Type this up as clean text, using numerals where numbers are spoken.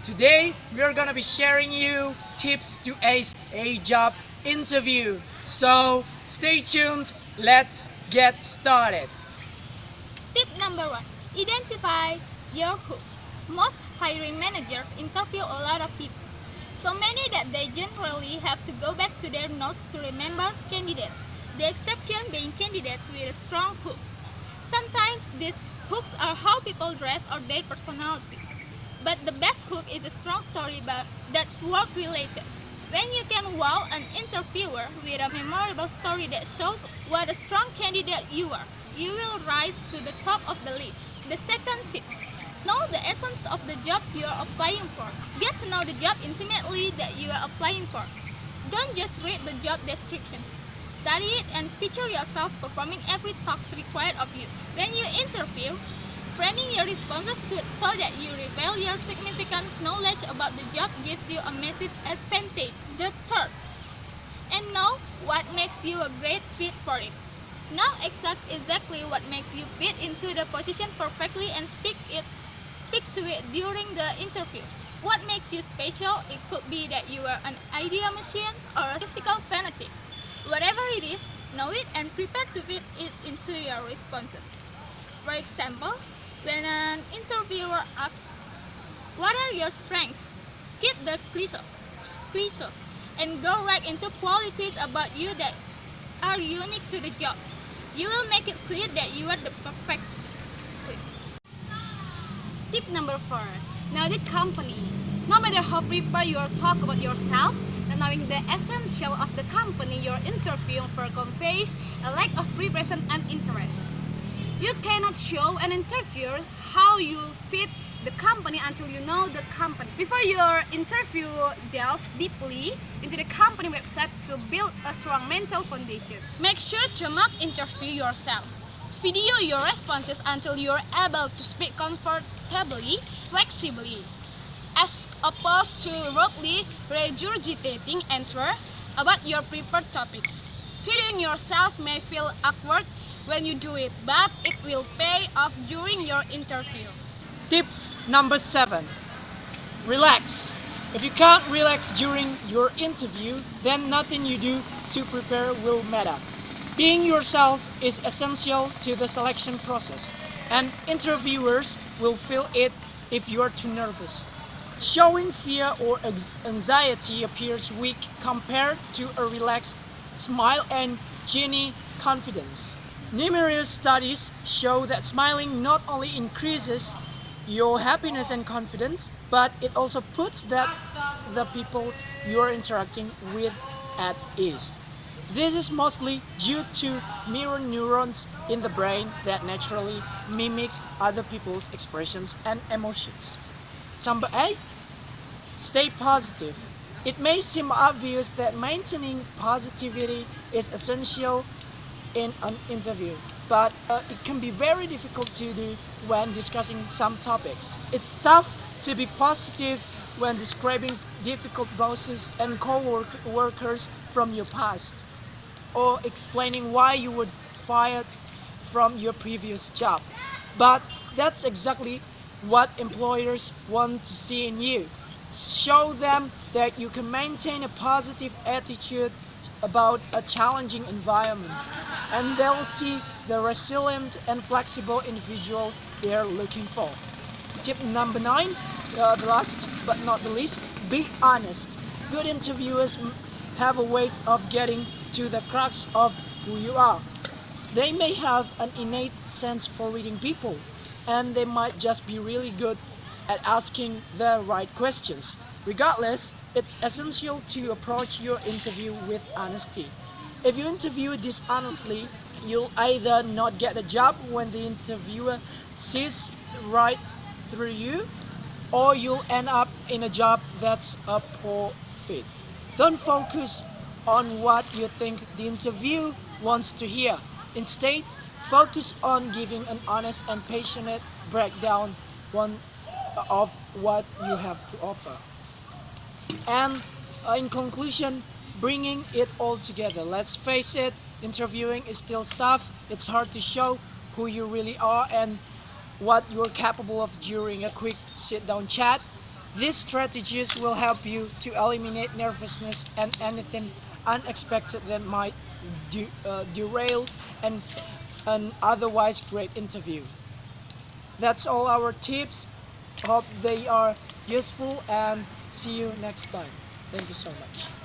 Today we're gonna be sharing you tips to ace a job interview. So stay tuned, let's get started. Tip number 1. Identify your hook. Most hiring managers interview a lot of people, so many that they generally have to go back to their notes to remember candidates, the exception being candidates with a strong hook. Sometimes these hooks are how people dress or their personality, but the best hook is a strong story that's work related. When you can wow an interviewer with a memorable story that shows what a strong candidate you are, you will rise to the top of the list. The second tip: know the essence of the job you are applying for. Get to know the job intimately that you are applying for. Don't just read the job description. Study it and picture yourself performing every task required of you. When you interview, framing your responses so that you reveal your significant knowledge about the job gives you a massive advantage. The third, and know what makes you a great fit for it. Know exactly what makes you fit into the position perfectly and speak to it during the interview. What makes you special? It could be that you are an idea machine or a statistical fanatic. Whatever it is, know it and prepare to fit it into your responses. For example, when an interviewer asks, "What are your strengths?" skip the cliches and go right into qualities about you that are unique to the job. You will make it clear that you are the perfect fit. Tip number 4. Know the company. No matter how prepared you talk about yourself, knowing the essential of the company you're interviewing for conveys a lack of preparation and interest. You cannot show an interviewer how you'll fit the company until you know the company. Before your interview, delve deeply into the company website to build a strong mental foundation. Make sure to mock interview yourself. Video your responses until you're able to speak comfortably, flexibly, as opposed to rudely regurgitating answers about your prepared topics. Videoing yourself may feel awkward when you do it, but it will pay off during your interview. Tips number 7. Relax. If you can't relax during your interview, then nothing you do to prepare will matter. Being yourself is essential to the selection process, and interviewers will feel it if you are too nervous. Showing fear or anxiety appears weak compared to a relaxed smile and genuine confidence. Numerous studies show that smiling not only increases your happiness and confidence, but it also puts the people you're interacting with at ease. This is mostly due to mirror neurons in the brain that naturally mimic other people's expressions and emotions. Number 8. Stay positive. It may seem obvious that maintaining positivity is essential in an interview, but it can be very difficult to do when discussing some topics. It's tough to be positive when describing difficult bosses and co-workers from your past, or explaining why you were fired from your previous job. But that's exactly what employers want to see in you. Show them that you can maintain a positive attitude about a challenging environment, and they'll see the resilient and flexible individual they're looking for. Tip number 9, the last but not the least, be honest. Good interviewers have a way of getting to the crux of who you are. They may have an innate sense for reading people, and they might just be really good at asking the right questions. Regardless, it's essential to approach your interview with honesty. If you interview dishonestly, you'll either not get the job when the interviewer sees right through you, or you'll end up in a job that's a poor fit. Don't focus on what you think the interview wants to hear. Instead, focus on giving an honest and passionate breakdown of what you have to offer. And in conclusion, bringing it all together. Let's face it, interviewing is still tough. It's hard to show who you really are and what you're capable of during a quick sit down chat. These strategies will help you to eliminate nervousness and anything unexpected that might derail an otherwise great interview. That's all our tips. Hope they are useful and see you next time. Thank you so much.